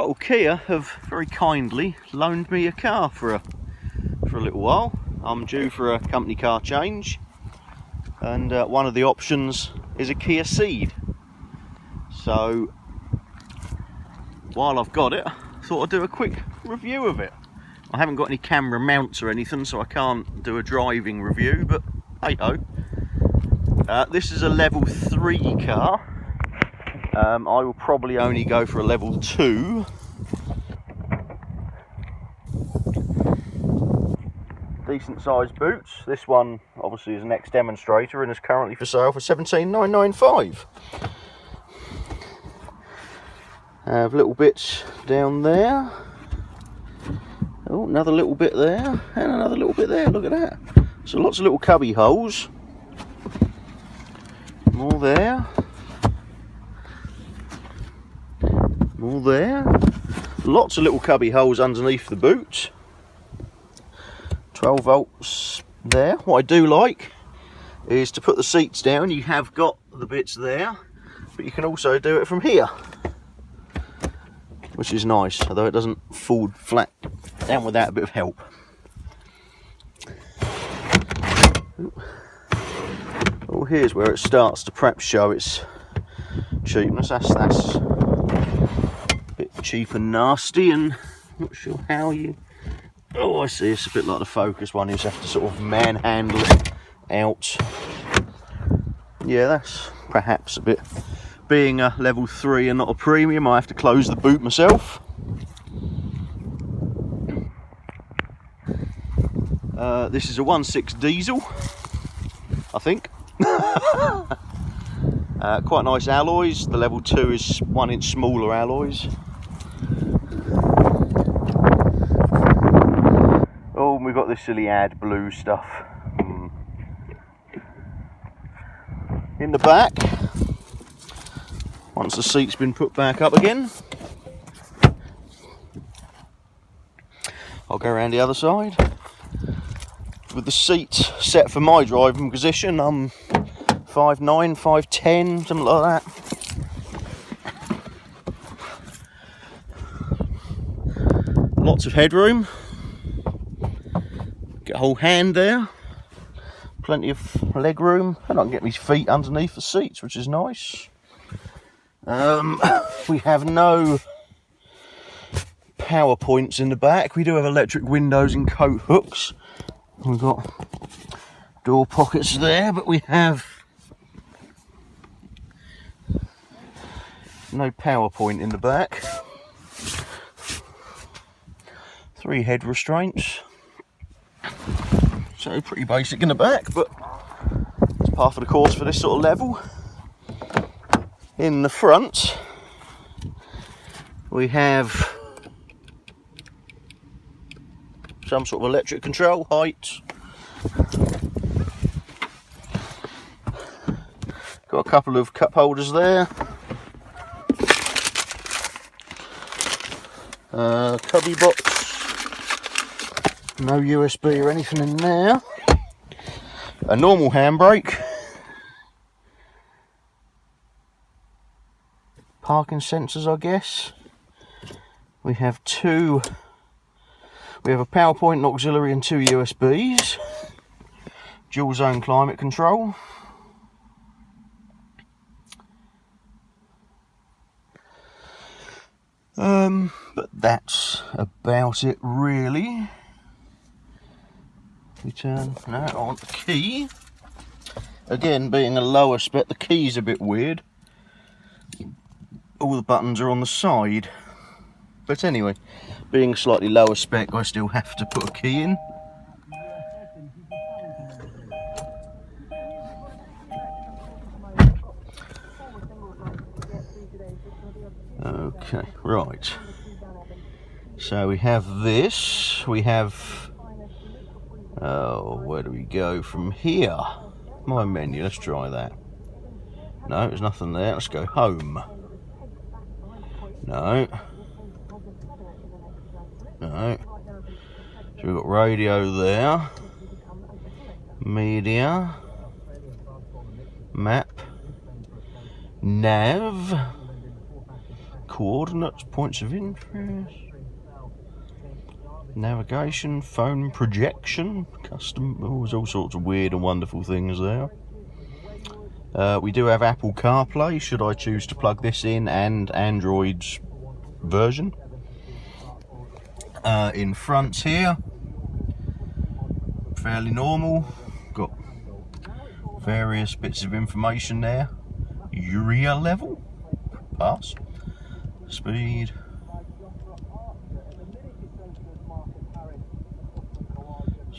Well, Kia have very kindly loaned me a car for a little while. I'm due for a company car change, and one of the options is a Kia Ceed. So while I've got it, I thought I'd do a quick review of it. I haven't got any camera mounts or anything, so I can't do a driving review, but hey ho. This is a level 3 car. I will probably only go for a level 2. Decent sized boots. This one obviously is an ex-demonstrator and is currently for sale for $17,995. Have little bits down there. Oh, another little bit there, and another little bit there. Look at that. So lots of little cubby holes. More there. More there. Lots of little cubby holes underneath the boot. 12 volts there. What I do like is to put the seats down. You have got the bits there, but you can also do it from here, which is nice, although it doesn't fall flat down without a bit of help. Oh, here's where it starts to perhaps show its cheapness. That's a bit cheap and nasty, and not sure how you... Oh, I see, it's a bit like the Focus one. You just have to sort of manhandle it out. Yeah, that's perhaps a bit... Being a level 3 and not a premium, I have to close the boot myself. This is a 1.6 diesel, I think. Quite nice alloys. The level 2 is 1 inch smaller alloys. Oh, and we've got this silly ad blue stuff. In the back, once the seat's been put back up again, I'll go around the other side. With the seat set for my driving position, I'm 5'9", 5'10", something like that. Lots of headroom. Get a whole hand there. Plenty of leg room, and I can get my feet underneath the seats, which is nice. We have no power points in the back. We do have electric windows and coat hooks. We've got door pockets there, but we have no power point in the back. 3 head restraints. So pretty basic in the back, but it's par for the course for this sort of level. In the front, we have some sort of electric control, height. Got a couple of cup holders there. Cubby box. No USB or anything in there. A normal handbrake. Parking sensors, I guess. We have a power point, an auxiliary and 2 USBs. Dual zone climate control. But that's about it really. We turn now on the key. Again, being a lower spec, the key's a bit weird. All the buttons are on the side. But anyway, being slightly lower spec, I still have to put a key in. Okay, right. So we have this. We have... Oh, where do we go from here? My menu, let's try that. No, there's nothing there. Let's go home. No. No. So we've got radio there. Media. Map. Nav. coordinates, points of interest, navigation, phone projection, custom. Oh, there's all sorts of weird and wonderful things there. We do have Apple CarPlay should I choose to plug this in, and Android's version. In front here, fairly normal, got various bits of information there. Urea level, pass, speed,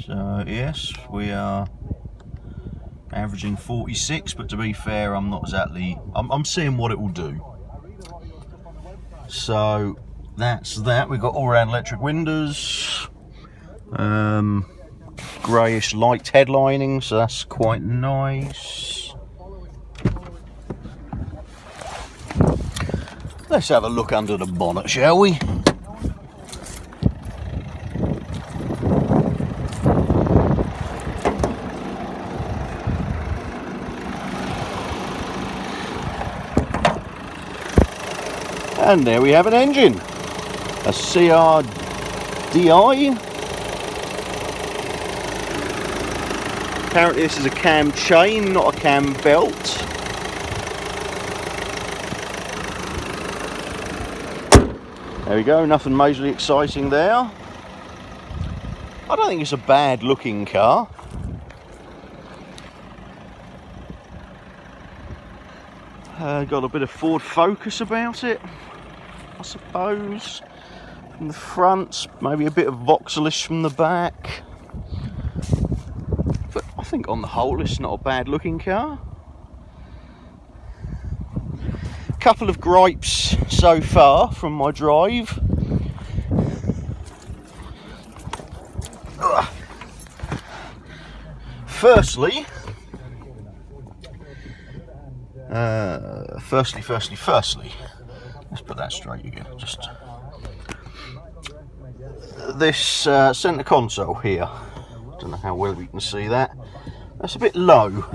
so yes, we are averaging 46, but to be fair, I'm not exactly, I'm seeing what it will do. So that's that. We've got all round electric windows, greyish light headlining, so that's quite nice. Let's have a look under the bonnet, shall we? And there we have an engine, a CRDI. Apparently this is a cam chain, not a cam belt. There we go, nothing majorly exciting there. I don't think it's a bad looking car. Got a bit of Ford Focus about it, I suppose, from the front, maybe a bit of voxelish from the back. But I think on the whole it's not a bad looking car. Couple of gripes so far from my drive. Firstly, let's put that straight again. Just this centre console here. Don't know how well we can see that. That's a bit low,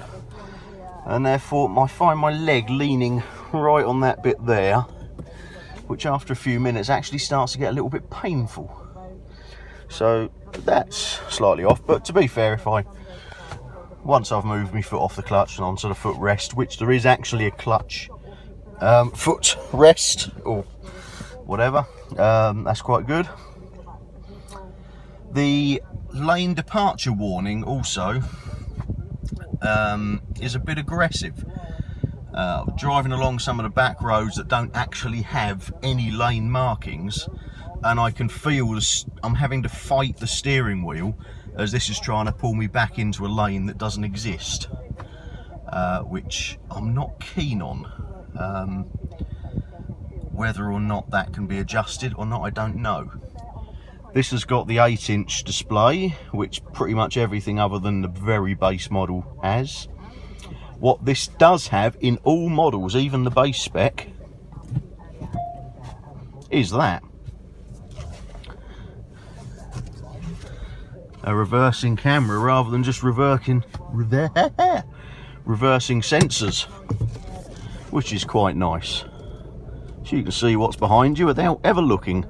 and therefore I find my leg leaning right on that bit there, which after a few minutes actually starts to get a little bit painful. So that's slightly off, but to be fair, once I've moved my foot off the clutch and onto the footrest, which there is actually a clutch foot rest or whatever, that's quite good. The lane departure warning also is a bit aggressive. Driving along some of the back roads that don't actually have any lane markings, and I can feel I'm having to fight the steering wheel as this is trying to pull me back into a lane that doesn't exist, which I'm not keen on. Whether or not that can be adjusted or not, I don't know. This has got the 8-inch display, which pretty much everything other than the very base model has. What this does have in all models, even the base spec, is that. A reversing camera rather than just reversing sensors, which is quite nice. So you can see what's behind you without ever looking.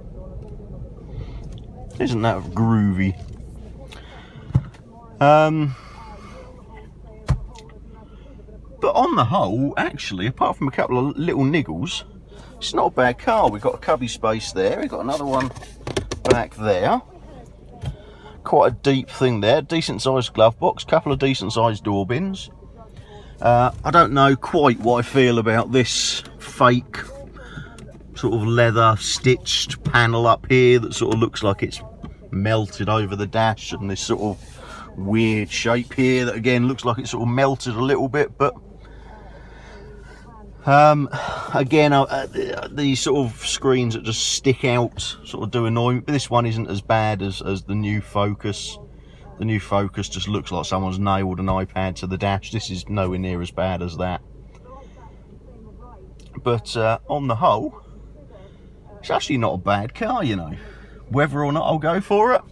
Isn't that groovy? But on the whole, actually, apart from a couple of little niggles, it's not a bad car. We've got a cubby space there, we've got another one back there. Quite a deep thing there, decent sized glove box, couple of decent sized door bins. I don't know quite what I feel about this fake sort of leather stitched panel up here that sort of looks like it's melted over the dash, and this sort of weird shape here that again looks like it's sort of melted a little bit, but again, these sort of screens that just stick out sort of do annoy me, but this one isn't as bad as the new Focus. The new Focus just looks like someone's nailed an iPad to the dash. This is nowhere near as bad as that. But on the whole, it's actually not a bad car, you know. Whether or not I'll go for it,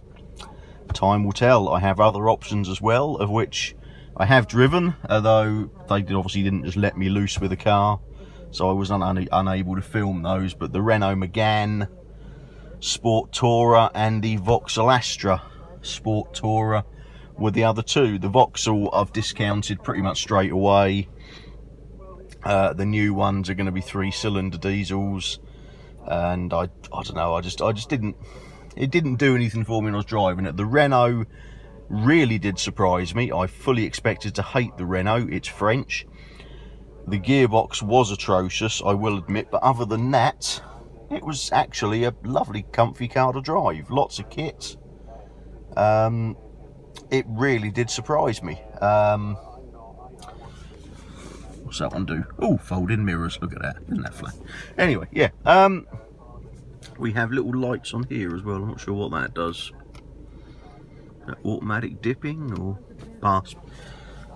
time will tell. I have other options as well, of which I have driven, although they obviously didn't just let me loose with the car. so I was unable to film those. But the Renault Megane Sport Tourer and the Vauxhall Astra Sport Tourer were the other two. The Vauxhall I've discounted pretty much straight away. The new ones are going to be 3-cylinder diesels, and I don't know, I just didn't, it didn't do anything for me when I was driving it. The Renault really did surprise me. I fully expected to hate the Renault. It's French. The gearbox was atrocious, I will admit, but other than that, it was actually a lovely, comfy car to drive. Lots of kit. It really did surprise me. What's that one do? Oh, folding mirrors. Look at that. Isn't that flat? Anyway, yeah. We have little lights on here as well. I'm not sure what that does. Automatic dipping or pass.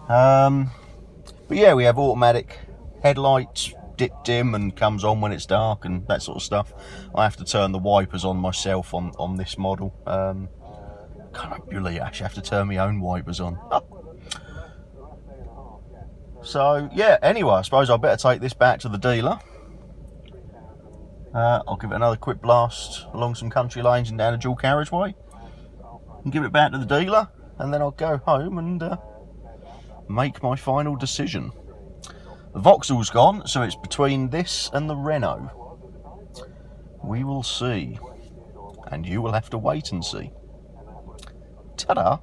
But yeah, we have automatic headlights, dip dim and comes on when it's dark and that sort of stuff. I have to turn the wipers on myself on this model. Can't believe I actually have to turn my own wipers on. So yeah, anyway, I suppose I better take this back to the dealer. I'll give it another quick blast along some country lanes and down a dual carriageway and give it back to the dealer, and then I'll go home and make my final decision. The Vauxhall's gone, so it's between this and the Renault. We will see, and you will have to wait and see. Ta-da!